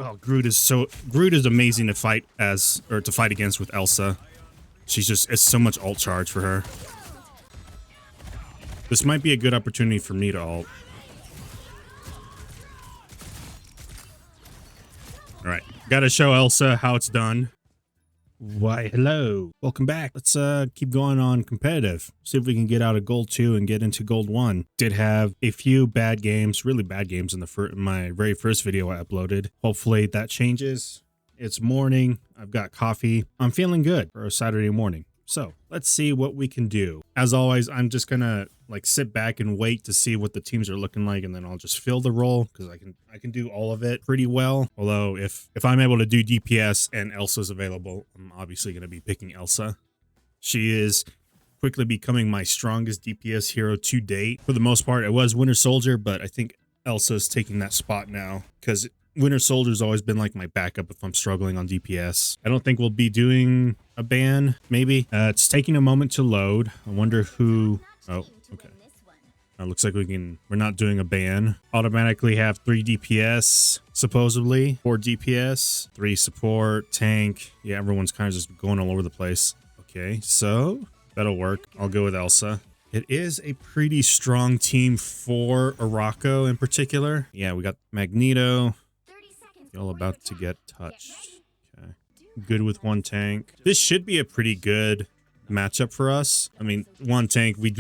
Oh, Groot is amazing to fight against with Elsa. It's so much ult charge for her. This might be a good opportunity for me to ult. All right, gotta show Elsa how it's done. Why, hello, welcome back. Let's keep going on competitive. See if we can get out of gold 2 and get into gold 1. Did have a few bad games, really bad games in my very first video I uploaded. Hopefully that changes. It's morning. I've got coffee. I'm feeling good for a Saturday morning. So let's see what we can do. As always, I'm just gonna like sit back and wait to see what the teams are looking like, and then I'll just fill the role because I can do all of it pretty well. Although if I'm able to do DPS and Elsa's available, I'm obviously gonna be picking Elsa. She is quickly becoming my strongest DPS hero to date. For the most part, it was Winter Soldier, but I think Elsa's taking that spot now because Winter Soldier's always been like my backup if I'm struggling on DPS. I don't think we'll be doing a ban, maybe. It's taking a moment to load. I wonder who... Oh, okay. Looks like we're not doing a ban. Automatically have 3 DPS, supposedly. 4 DPS, 3 support, tank. Yeah, everyone's kind of just going all over the place. Okay, so that'll work. I'll go with Elsa. It is a pretty strong team for Araco in particular. Yeah, we got Magneto. Y'all about to get touched. Okay. Good with 1 tank. This should be a pretty good matchup for us. I mean, 1 tank. We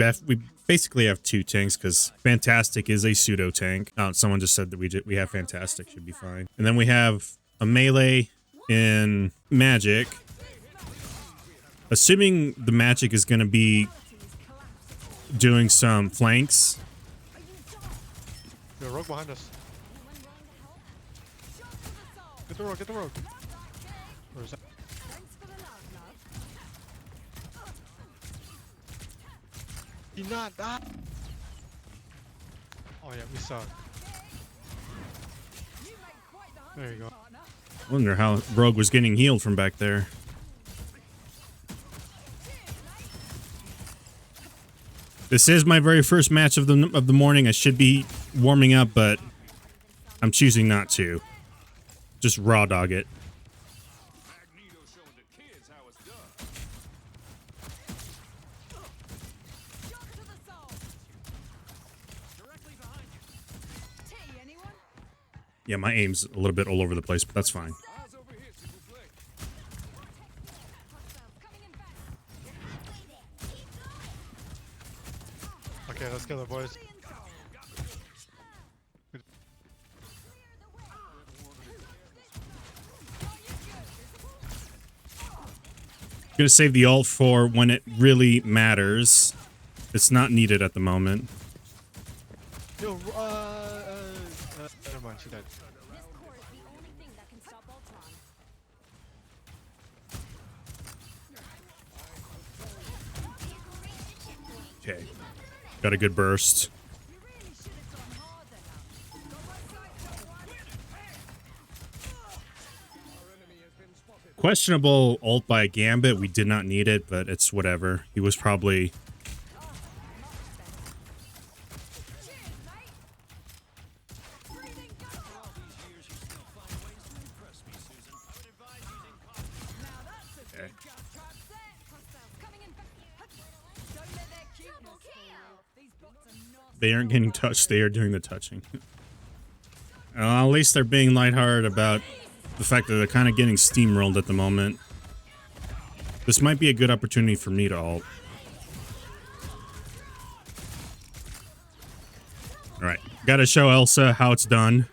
basically have 2 tanks because Fantastic is a pseudo tank. Someone just said that we have Fantastic. Should be fine. And then we have a melee in Magic. Assuming the Magic is going to be doing some flanks. There's a rogue behind us. Get the rogue, get the rogue. Where is that? He not that. Oh yeah, we suck. There you go. I wonder how Rogue was getting healed from back there. This is my very first match of the morning. I should be warming up, but I'm choosing not to. Just raw dog it. Yeah, my aim's a little bit all over the place, but that's fine. Okay, let's kill the boys. Gonna save the ult for when it really matters. It's not needed at the moment. Yo, never mind, she died. Okay, got a good burst. Questionable ult by Gambit. We did not need it, but it's whatever. He was probably... Okay. They aren't getting touched. They are doing the touching. At least they're being lighthearted about the fact that they're kind of getting steamrolled at the moment. This might be a good opportunity for me to ult. Alright, gotta show Elsa how it's done.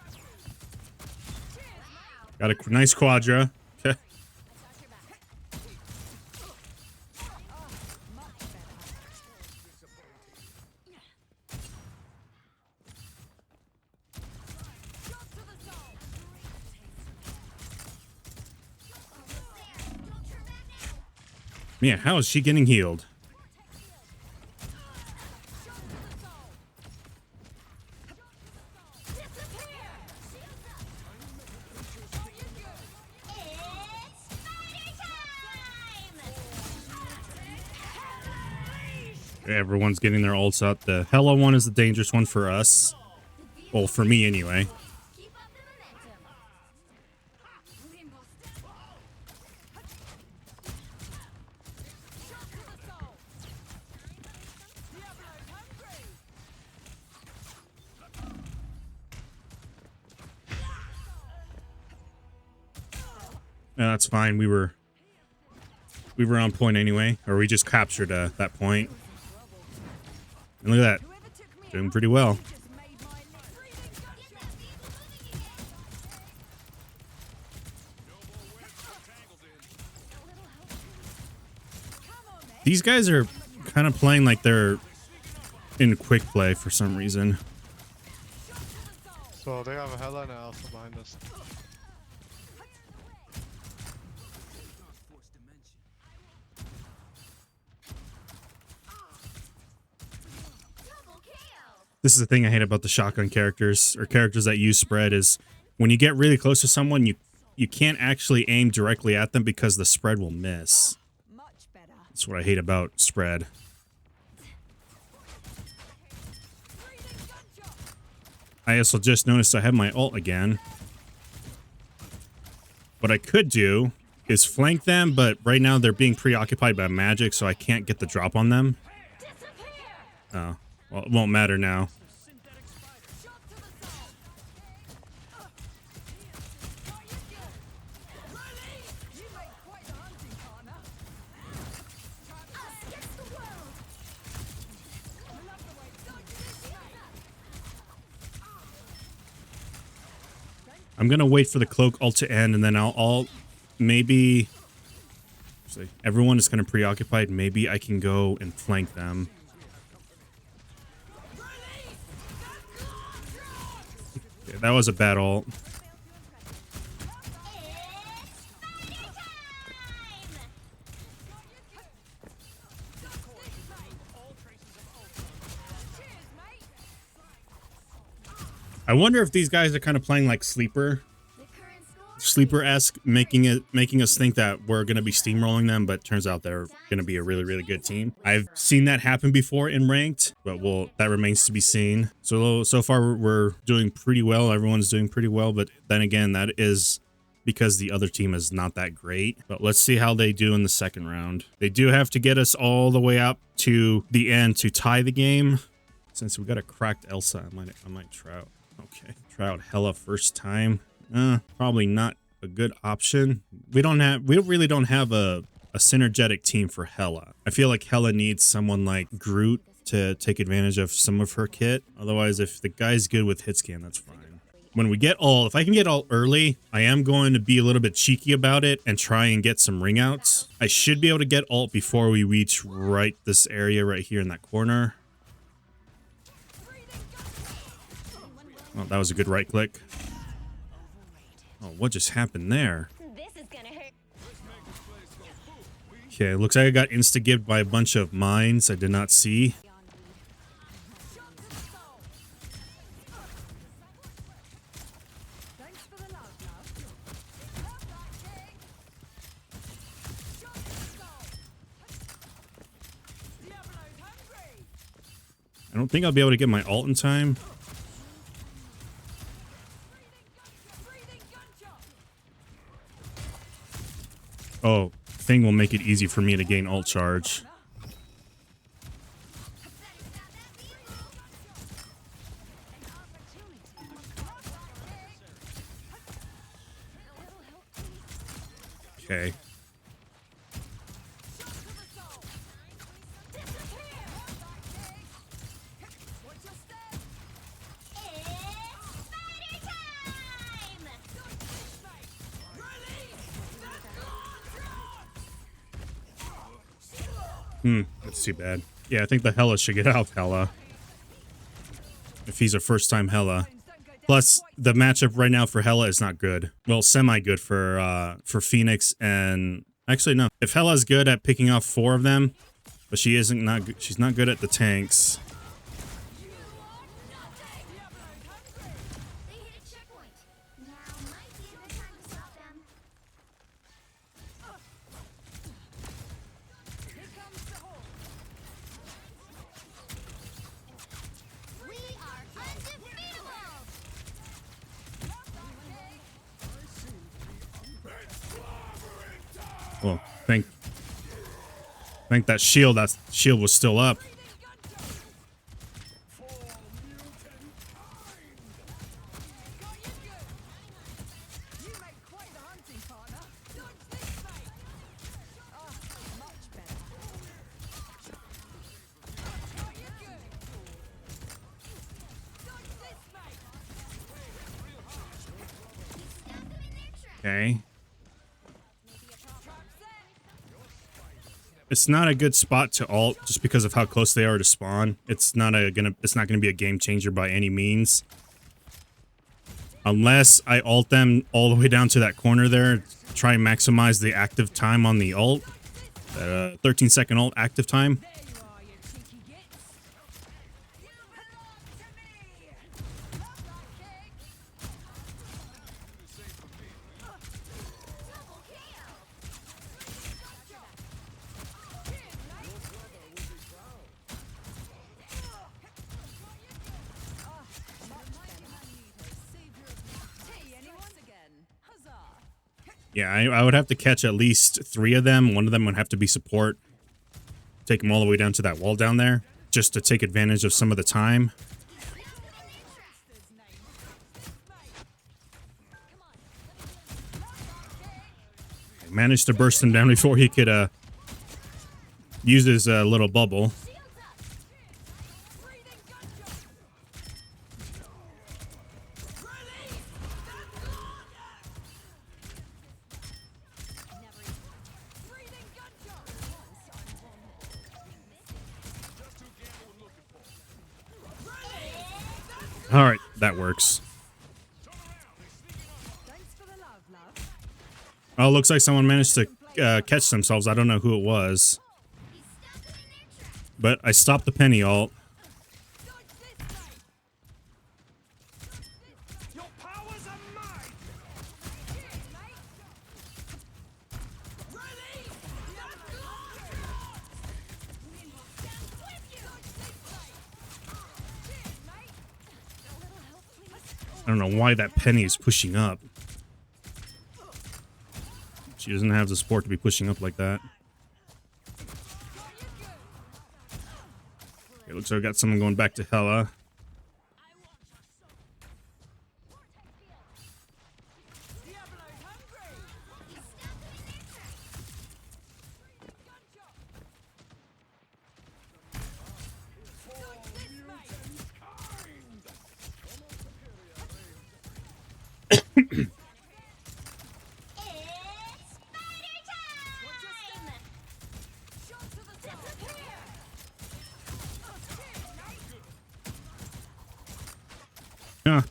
Got a nice quadra. Yeah, how is she getting healed? Everyone's getting their ults out. The Hella one is the dangerous one for us. Well, for me anyway. Yeah, that's fine. We were on point anyway, or we just captured that point. And look at that, doing pretty well. These guys are kind of playing like they're in quick play for some reason. So they have a Hella and an Elsa behind us. This is the thing I hate about the shotgun characters, or characters that use spread, is when you get really close to someone, you can't actually aim directly at them because the spread will miss. That's what I hate about spread. I also just noticed I have my ult again. What I could do is flank them, but right now they're being preoccupied by magic, so I can't get the drop on them. Oh, well, it won't matter now. I'm gonna wait for the cloak ult to end, and then I'll maybe. See, everyone is kind of preoccupied. Maybe I can go and flank them. Okay, that was a bad ult. I wonder if these guys are kind of playing like sleeper-esque, making us think that we're going to be steamrolling them, but turns out they're going to be a really, really good team. I've seen that happen before in ranked, but that remains to be seen. So far we're doing pretty well. Everyone's doing pretty well, but then again, that is because the other team is not that great. But let's see how they do in the second round. They do have to get us all the way up to the end to tie the game. Since we got a cracked Elsa, I might try out. Okay, try out Hella first time. Probably not a good option. We really don't have a synergetic team for Hella. I feel like Hella needs someone like Groot to take advantage of some of her kit. Otherwise, if the guy's good with hit scan, that's fine. When we get ult, if I can get ult early, I am going to be a little bit cheeky about it and try and get some ring outs. I should be able to get ult before we reach this area right here in that corner. Oh, that was a good right click. Oh, what just happened there? Okay, looks like I got insta-gibbed by a bunch of mines I did not see. I don't think I'll be able to get my ult in time. Oh, thing will make it easy for me to gain ult charge. Okay. That's too bad. Yeah, I think the Hella should get out Hella. If he's a first-time Hella. Plus, the matchup right now for Hella is not good. Well, semi-good for Phoenix and... Actually, no. If Hella's good at picking off 4 of them, but she's not good at the tanks. Well, thank that shield was still up. Okay. It's not a good spot to ult just because of how close they are to spawn. It's not gonna be a game changer by any means. Unless I ult them all the way down to that corner there, try and maximize the active time on the ult. 13-second ult active time. Yeah, I would have to catch at least 3 of them. One of them would have to be support. Take them all the way down to that wall down there, just to take advantage of some of the time. I managed to burst him down before he could use his little bubble. All right, that works. Oh, looks like someone managed to catch themselves. I don't know who it was. But I stopped the penny ult. I don't know why that penny is pushing up. She doesn't have the support to be pushing up like that. It looks like we got someone going back to Hela.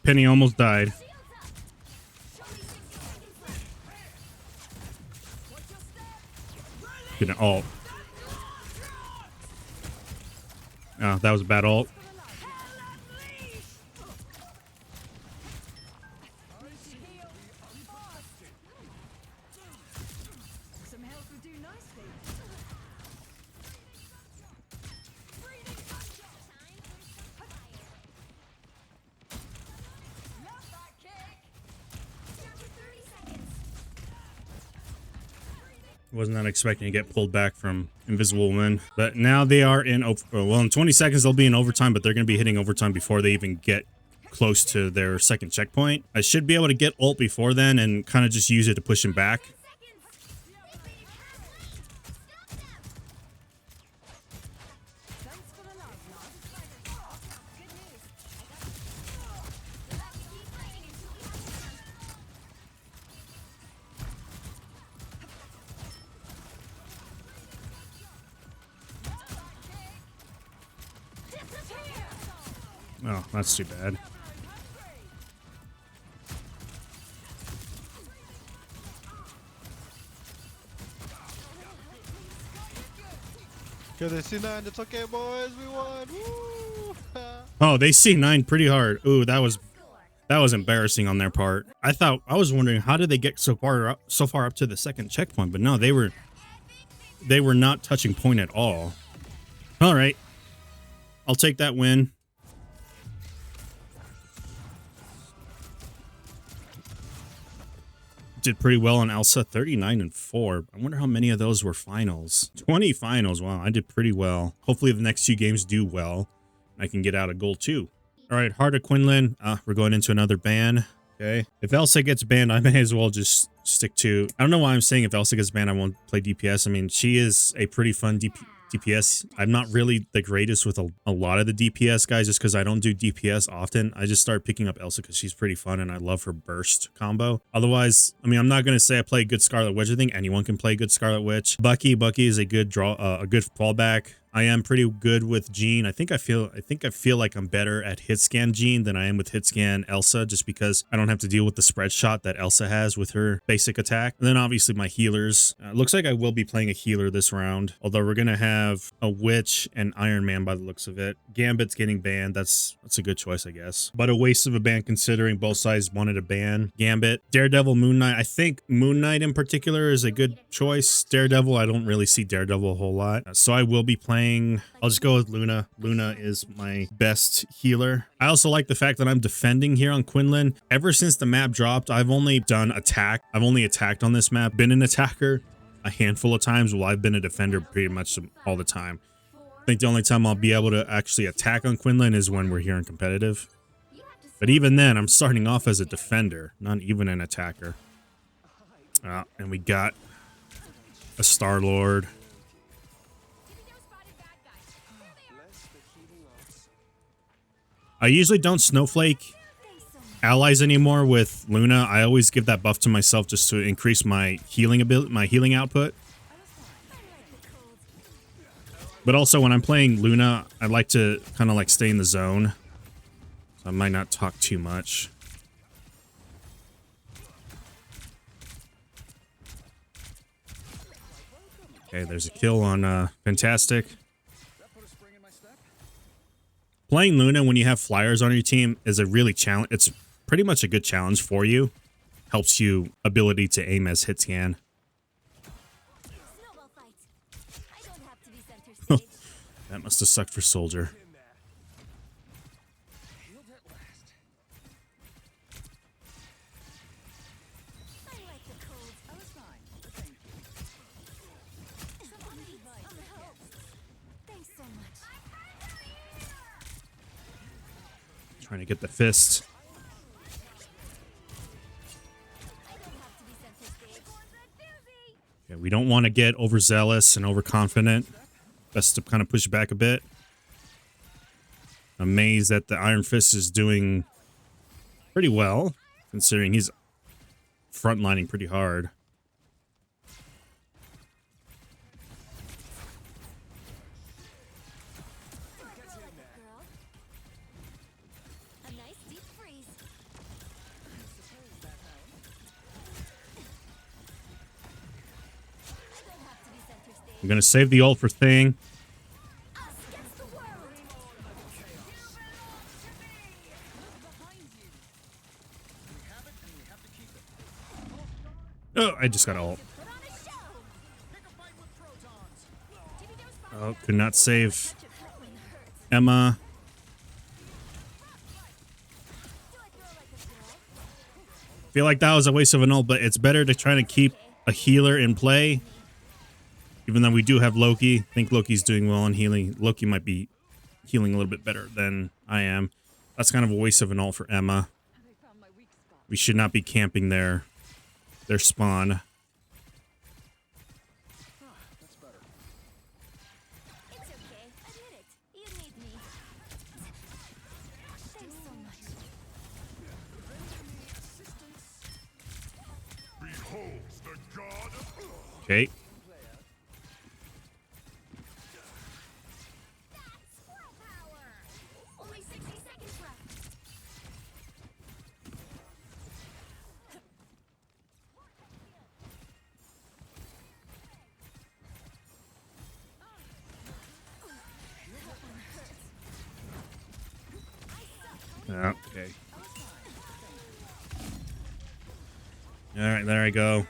Penny almost died. Get an ult. Oh, that was a bad ult. Was not expecting to get pulled back from Invisible Woman. But now they are in, well, in 20 seconds they'll be in overtime, but they're going to be hitting overtime before they even get close to their second checkpoint. I should be able to get ult before then and kind of just use it to push him back. Oh, that's too bad. Okay, they see 9. It's okay, boys. We won. Woo! Oh, they see 9 pretty hard. Ooh, that was embarrassing on their part. I was wondering how did they get so far up to the second checkpoint, but no, they were not touching point at all. All right, I'll take that win. Did pretty well on Elsa, 39-4. I wonder how many of those were finals. 20 finals. Wow, I did pretty well. Hopefully the next 2 games do well. I can get out of gold 2. All right, Heart of Quinlan. We're going into another ban. Okay. If Elsa gets banned, I may as well just stick to... I don't know why I'm saying if Elsa gets banned, I won't play DPS. I mean, she is a pretty fun DPS. I'm not really the greatest with a lot of the DPS guys just because I don't do DPS often. I just start picking up Elsa because she's pretty fun and I love her burst combo. Otherwise, I mean, I'm not going to say I play good Scarlet Witch. I think anyone can play good Scarlet Witch. Bucky is a good draw, a good fallback. I am pretty good with Jean. I think I feel like I'm better at hit scan Jean than I am with hit scan Elsa, just because I don't have to deal with the spread shot that Elsa has with her basic attack. And then obviously my healers. Looks like I will be playing a healer this round, although we're gonna have a Witch and Iron Man by the looks of it. Gambit's getting banned. That's a good choice, I guess, but a waste of a ban considering both sides wanted to ban Gambit. Daredevil, Moon Knight. I think Moon Knight in particular is a good choice. Daredevil, I don't really see Daredevil a whole lot, so I will be playing. I'll just go with Luna. Luna is my best healer. I also like the fact that I'm defending here on Quinlan. Ever since the map dropped, I've only done attack. I've only attacked on this map, been an attacker a handful of times, while I've been a defender pretty much all the time. I think the only time I'll be able to actually attack on Quinlan is when we're here in competitive. But even then, I'm starting off as a defender, not even an attacker. And we got a Star-Lord. I usually don't snowflake allies anymore with Luna. I always give that buff to myself just to increase my healing ability, my healing output. But also when I'm playing Luna, I like to kind of like stay in the zone. So I might not talk too much. Okay, there's a kill on Fantastic. Playing Luna when you have flyers on your team is a really challenge. It's pretty much a good challenge for you. Helps you ability to aim as hit scan. That must have sucked for Soldier. Trying to get the fist. Yeah, we don't want to get overzealous and overconfident. Best to kind of push back a bit. Amazed that the Iron Fist is doing pretty well, considering he's frontlining pretty hard. I'm gonna save the ult for Thing. Oh, I just got ult. Oh, could not save Emma. Feel like that was a waste of an ult, but it's better to try to keep a healer in play. Even though we do have Loki. I think Loki's doing well on healing. Loki might be healing a little bit better than I am. That's kind of a waste of an ult for Emma. We should not be camping their spawn. Okay. Okay. All right, there I go.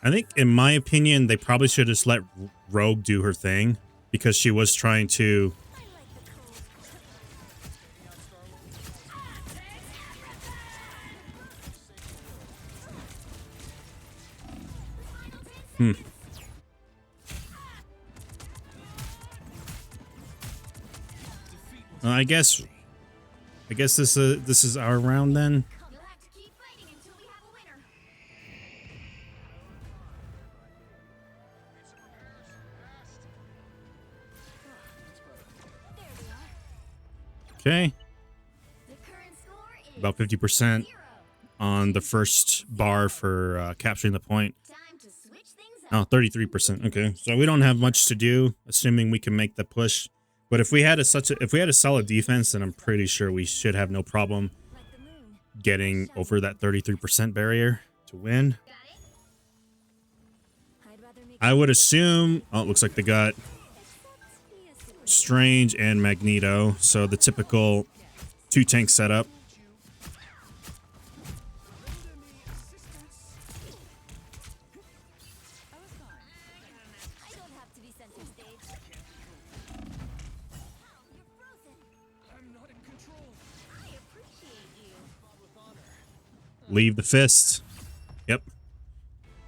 I think, in my opinion, they probably should just let Rogue do her thing because she was trying to. I guess this is our round then. You'll have to keep fighting until we have a winner. There we are. Okay, The current score is about 50% 0. on the first bar for capturing the point. Time to switch things up. Oh, 33%. Okay, so we don't have much to do, assuming we can make the push. But if we had a solid defense, then I'm pretty sure we should have no problem Like the moon. getting over that 33% barrier to win. Got it? I'd rather make I would assume. Oh, it looks like they got Strange and Magneto, so the typical 2-tank setup. I don't have to be center stage. You're frozen. I'm not in control. I appreciate you. Leave the fist. Yep.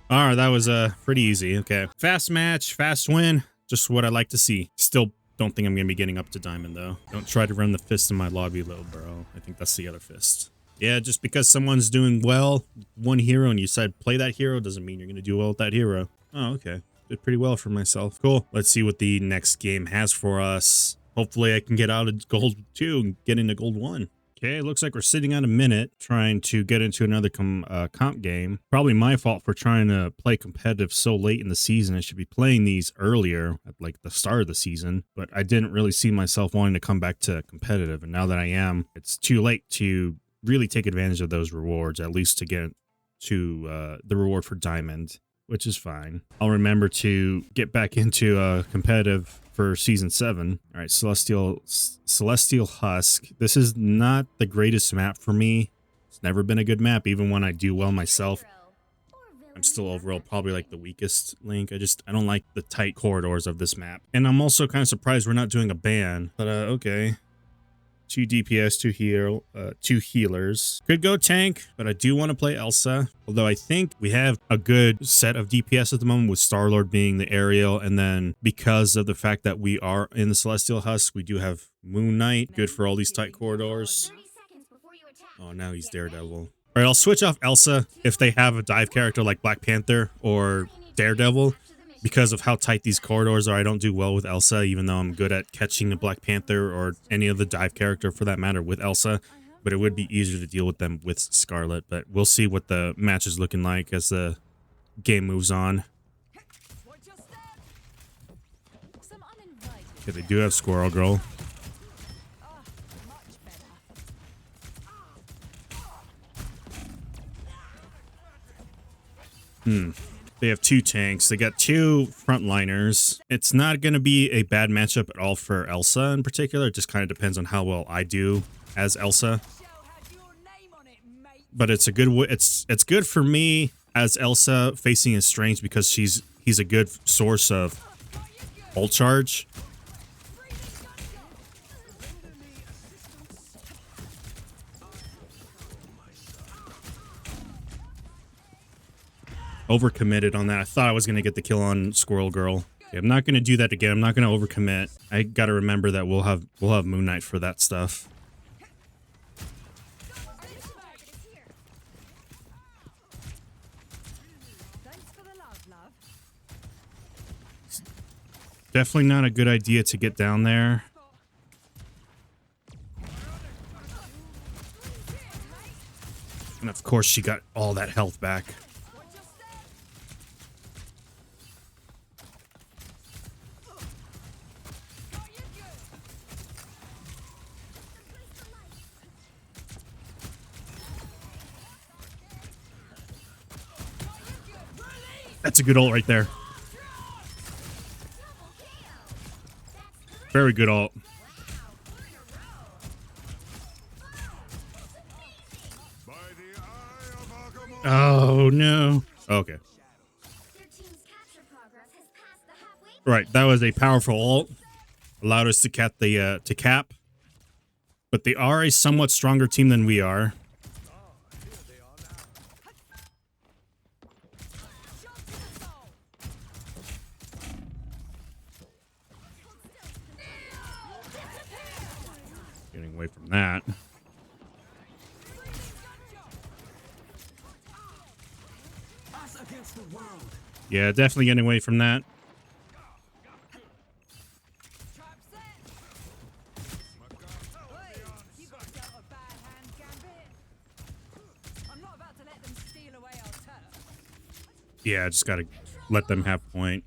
All right, that was pretty easy. Okay, fast match, fast win. Just what I like to see. Still don't think I'm gonna be getting up to diamond though. Don't try to run the fist in my lobby, little bro. I think that's the other fist. Yeah, just because someone's doing well, one hero, and you said play that hero doesn't mean you're gonna do well with that hero. Oh, okay. Did pretty well for myself. Cool. Let's see what the next game has for us. Hopefully I can get out of gold 2 and get into gold 1. Okay, looks like we're sitting on a minute trying to get into another comp game. Probably my fault for trying to play competitive so late in the season. I should be playing these earlier at like the start of the season, but I didn't really see myself wanting to come back to competitive. And now that I am, it's too late to really take advantage of those rewards, at least to get to the reward for diamond, which is fine. I'll remember to get back into competitive for season 7. All right, Celestial Husk. This is not the greatest map for me. It's never been a good map, even when I do well myself. I'm still overall probably like the weakest link. I don't like the tight corridors of this map. And I'm also kind of surprised we're not doing a ban. But okay. 2 DPS, 2 healers. Could go tank, but I do want to play Elsa. Although I think we have a good set of DPS at the moment with Star-Lord being the aerial. And then because of the fact that we are in the Celestial Husk, we do have Moon Knight. Good for all these tight corridors. 30 seconds before you attack. Oh, now he's Daredevil. All right, I'll switch off Elsa if they have a dive character like Black Panther or Daredevil. Because of how tight these corridors are, I don't do well with Elsa, even though I'm good at catching the Black Panther or any other dive character for that matter with Elsa. But it would be easier to deal with them with Scarlet. But we'll see what the match is looking like as the game moves on. Okay, they do have Squirrel Girl. They have 2 tanks. They got 2 frontliners. It's not going to be a bad matchup at all for Elsa in particular. It just kind of depends on how well I do as Elsa. But it's a good it's good for me as Elsa facing a Strange because he's a good source of ult charge. Overcommitted on that. I thought I was going to get the kill on Squirrel Girl. Okay, I'm not going to do that again. I'm not going to overcommit. I got to remember that we'll have Moon Knight for that stuff. Definitely not a good idea to get down there. And of course she got all that health back. That's a good ult right there. Very good ult. Oh no. Okay. Their team's capture progress has passed the halfway point. Right, that was a powerful ult. Allowed us to cap. But they are a somewhat stronger team than we are. away from that. Us against the world. Yeah, definitely getting away from that. Trap set. Wait, you got dealt a bad hand, Gambit. I'm not about to let them steal away our turf. Yeah, I just gotta let them have point.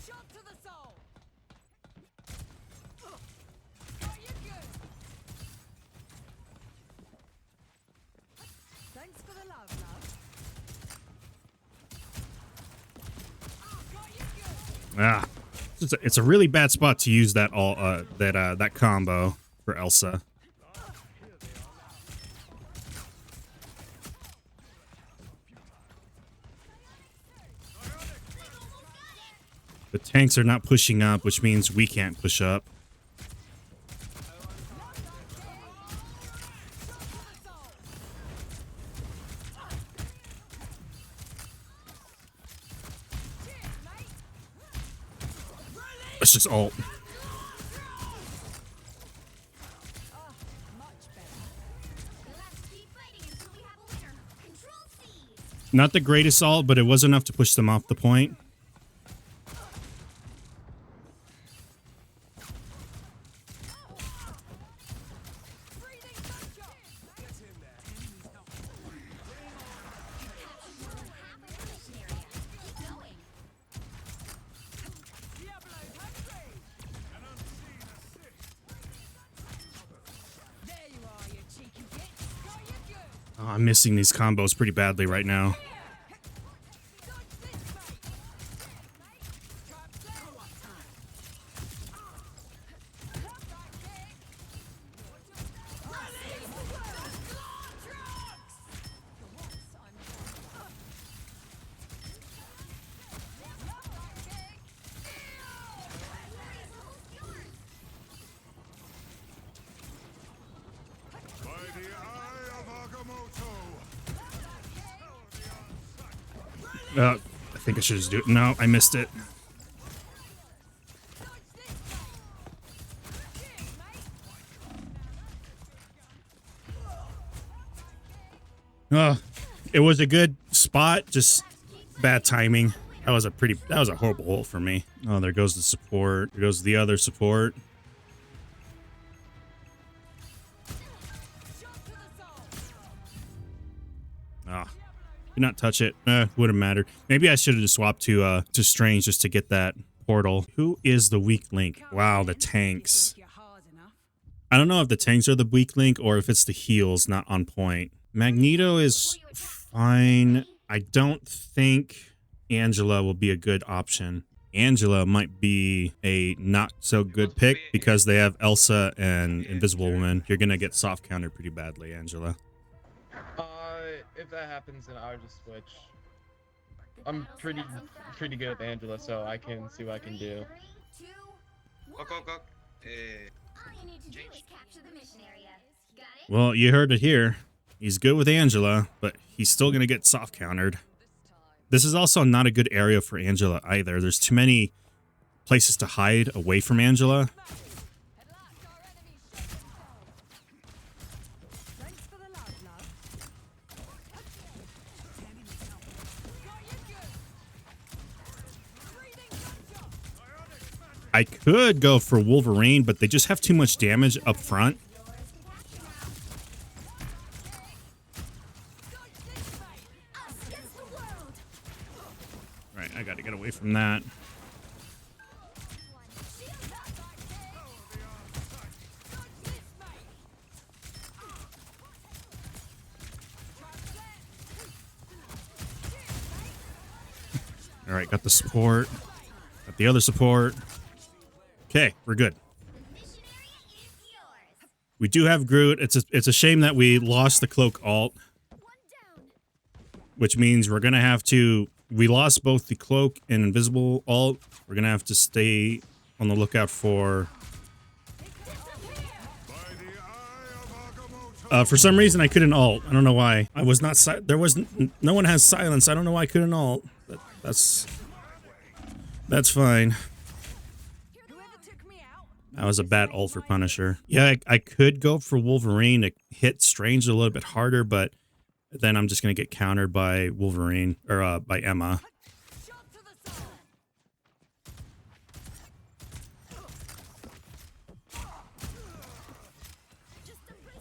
Shot to the soul. Got you good. Thanks for the love, love. Got you good. Ah, it's a really bad spot to use that that combo for Elsa. The tanks are not pushing up, which means we can't push up. Let's just ult. Not the greatest ult, but it was enough to push them off the point. Oh, I'm missing these combos pretty badly right now. I think I should just do it. No, I missed it. It was a good spot, just bad timing. That was a horrible ult for me. Oh, there goes the support. There goes the other support. Ah. Do not touch it. Wouldn't matter. Maybe I should have just swapped to Strange just to get that portal. Who is the weak link? Wow, the tanks. I don't know if the tanks are the weak link or if it's the heals not on point. Magneto is fine. I don't think Angela will be a good option. Angela might be a not so good pick because they have Elsa and Invisible Woman. You're gonna get soft countered pretty badly, Angela. If that happens, then I'll just switch. I'm pretty good with Angela, so I can see what I can do. Well, you heard it here. He's good with Angela, but he's still gonna get soft countered. This is also not a good area for Angela either. There's too many places to hide away from Angela. I could go for Wolverine, but they just have too much damage up front. Right, I gotta get away from that. All right, got the support. Got the other support. Okay, we're good. We do have Groot. It's a shame that we lost the cloak alt, which means we're gonna have to. We lost both the cloak and invisible alt. We're gonna have to stay on the lookout for. For some reason, I couldn't alt. I don't know why. I was not. There was no one has silence. I don't know why I couldn't alt. That's fine. That was a bad ult for Punisher. Yeah, I could go for Wolverine to hit Strange a little bit harder, but then I'm just going to get countered by Wolverine, or by Emma. Shot to the soul.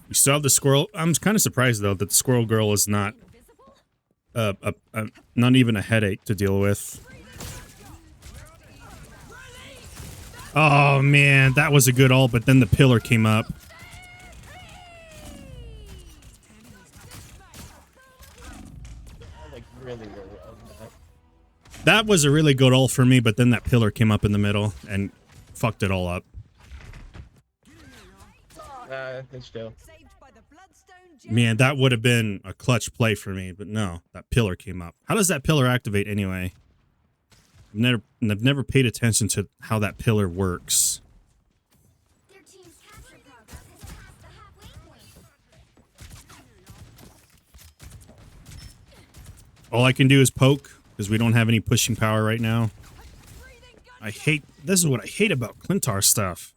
We still have the squirrel. I'm kind of surprised, though, that the squirrel girl is not, not even a headache to deal with. Oh, man, that was a good ult, but then the pillar came up. Like really well done. That was a really good ult for me, but then that pillar came up in the middle and fucked it all up. It's chill. Saved by the bloodstone gem. Man, that would have been a clutch play for me, but no, that pillar came up. How does that pillar activate anyway? I've never paid attention to how that pillar works. Their team's capture progress has passed the halfway point. All I can do is poke because we don't have any pushing power right now. This is what I hate about Clintar stuff.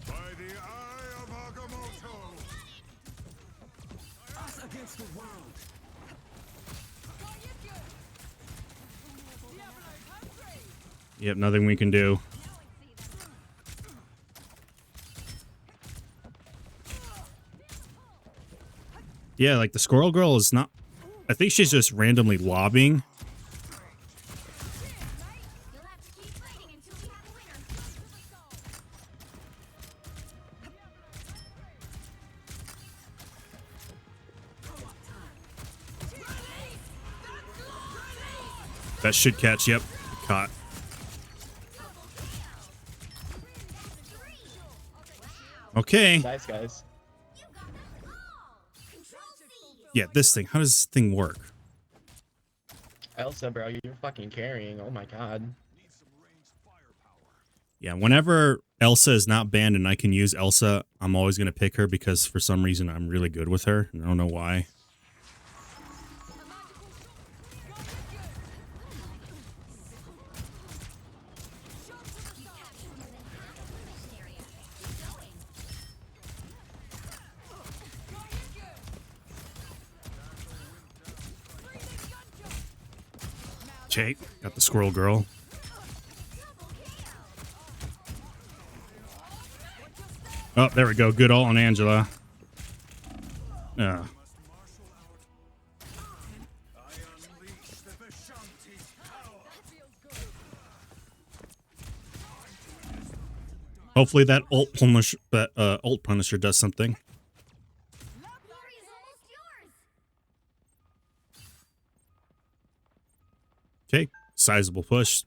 By the eye of Agamotto. Us against the world. Yep, nothing we can do. Yeah, like the squirrel girl is not... I think she's just randomly lobbing. You'll have to keep fighting until we have a winner. That should catch. Yep, caught. Okay. Nice, guys. Yeah, this thing. How does this thing work? Elsa, bro, you're fucking carrying. Oh my god. Yeah, whenever Elsa is not banned and I can use Elsa, I'm always going to pick her because for some reason I'm really good with her. I don't know why. Okay, got the squirrel girl. Oh, there we go. Good ult on Angela. Hopefully that ult punisher does something. Glory is almost yours. Okay, sizable push.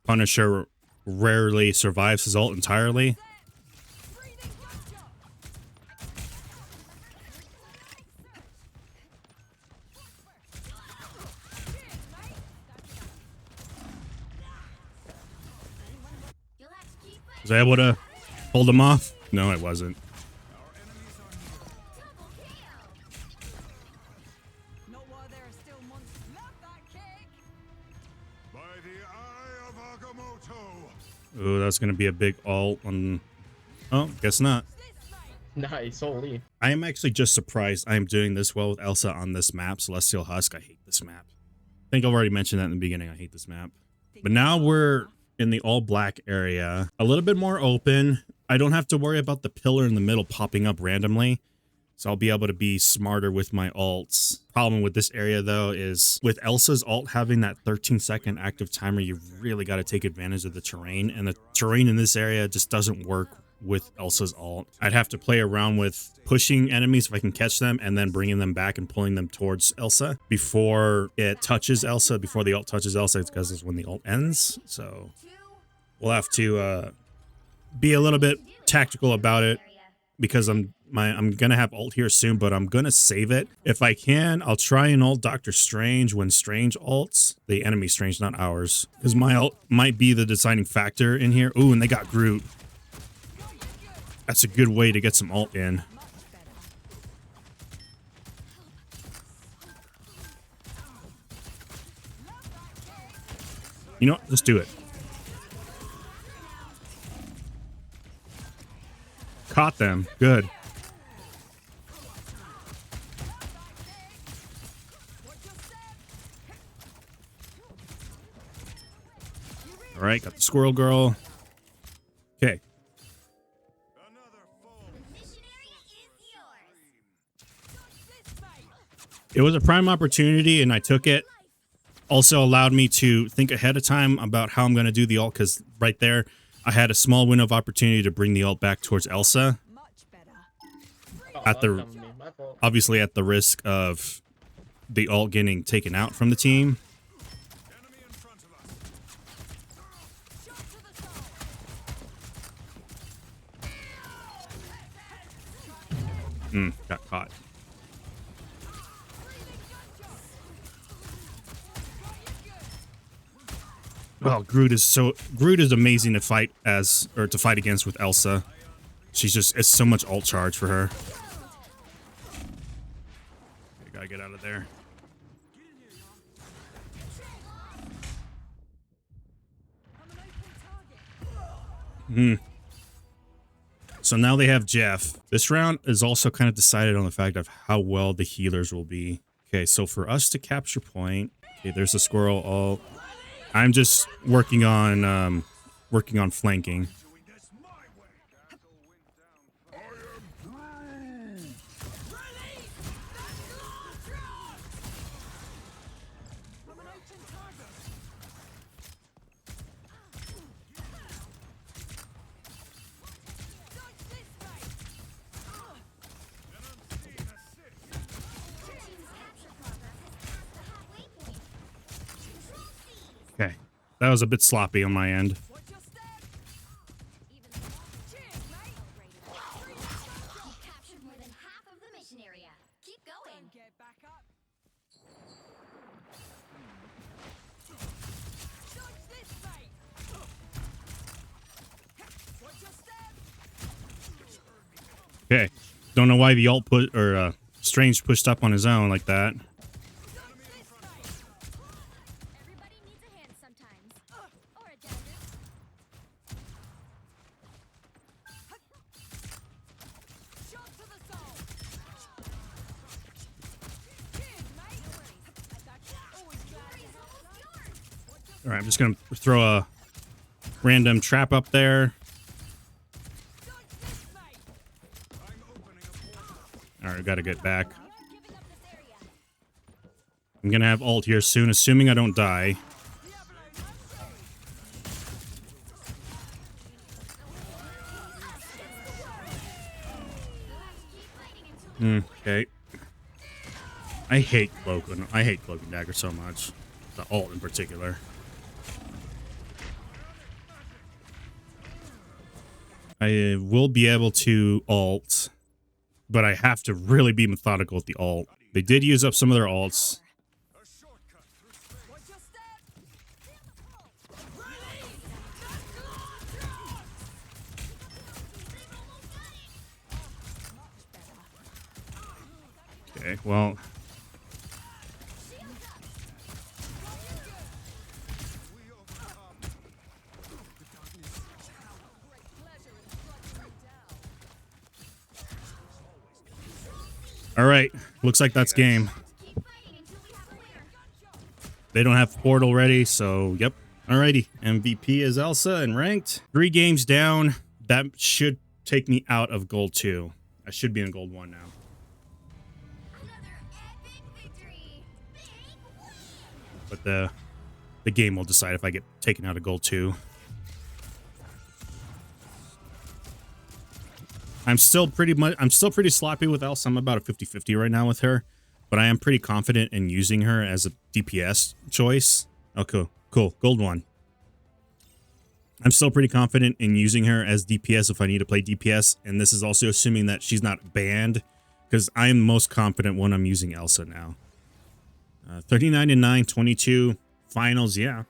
Punisher rarely survives his ult entirely. You'll have to keep fighting. Was I able to hold him off? No, I wasn't. Double kill. Not while there are still monsters. Love that kick. By the eye of Agamotto. Ooh, that's going to be a big ult on... Oh, guess not. Nice, holy. I am actually just surprised I am doing this well with Elsa on this map. Celestial Husk, I hate this map. I think I've already mentioned that in the beginning. I hate this map. But now we're in the all black area. A little bit more open. I don't have to worry about the pillar in the middle popping up randomly. So I'll be able to be smarter with my ults. Problem with this area though is with Elsa's ult having that 13-second active timer, you really got to take advantage of the terrain. And the terrain in this area just doesn't work with Elsa's ult. I'd have to play around with pushing enemies if I can catch them and then bringing them back and pulling them towards Elsa before it touches Elsa, before the ult touches Elsa, because it's when the ult ends. So we'll have to be a little bit tactical about it. because I'm gonna have ult here soon, but I'm gonna save it. If I can, I'll try and ult Doctor Strange when Strange ults. The enemy Strange, not ours. Because my ult might be the deciding factor in here. Ooh, and they got Groot. That's a good way to get some ult in. You know what? Let's do it. Caught them. Good. All right, got the squirrel girl. Okay. It was a prime opportunity and I took it. Also allowed me to think ahead of time about how I'm going to do the ult, because right there I had a small window of opportunity to bring the ult back towards Elsa. At the obviously at the risk of the ult getting taken out from the team. Got caught. Oh, Groot is amazing to fight against with Elsa. It's so much ult charge for her. You gotta get out of there. So now they have Jeff. This round is also kind of decided on the fact of how well the healers will be. Okay, so for us to capture point, okay, there's a squirrel ult. I'm just working on flanking. Okay, that was a bit sloppy on my end. Captured more than half of the mission area. Keep going. Get back up. Dodge this way. Watch your step. Okay, don't know why the ult Strange pushed up on his own like that. Everybody needs a hand sometimes. Or a dagger. Shot to the soul. Cheers, mate. Always glad. All right, I'm just gonna throw a random trap up there. Dodge this, mate. All right, gotta get back. Giving up this area. I'm gonna have ult here soon, assuming I don't die. Okay. I hate cloak and dagger so much. The ult in particular. I will be able to ult, but I have to really be methodical with the ult. They did use up some of their ults. Watch your step. Okay, well. All right, looks like that's game. Keep fighting until we have a winner. They don't have portal ready, so yep. Alrighty, MVP is Elsa and ranked. 3 games down. That should take me out of gold 2. I should be in gold 1 now. Another epic victory. Big win. But the game will decide if I get taken out of gold 2. I'm still pretty sloppy with Elsa. I'm about a 50-50 right now with her, but I am pretty confident in using her as a DPS choice. Oh, cool. Gold 1. I'm still pretty confident in using her as DPS if I need to play DPS. And this is also assuming that she's not banned, because I'm most confident when I'm using Elsa now. 39 and 9, 22 finals. Yeah,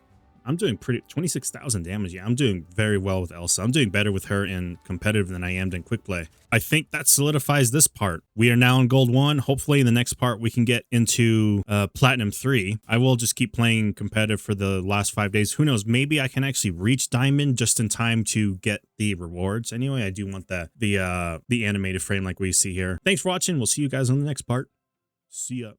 I'm doing pretty 26,000 damage. Yeah, I'm doing very well with Elsa. I'm doing better with her in competitive than I am in quick play. I think that solidifies this part. We are now in gold 1. Hopefully in the next part we can get into platinum 3. I will just keep playing competitive for the last 5 days. Who knows? Maybe I can actually reach diamond just in time to get the rewards. Anyway, I do want the animated frame like we see here. Thanks for watching. We'll see you guys on the next part. See ya.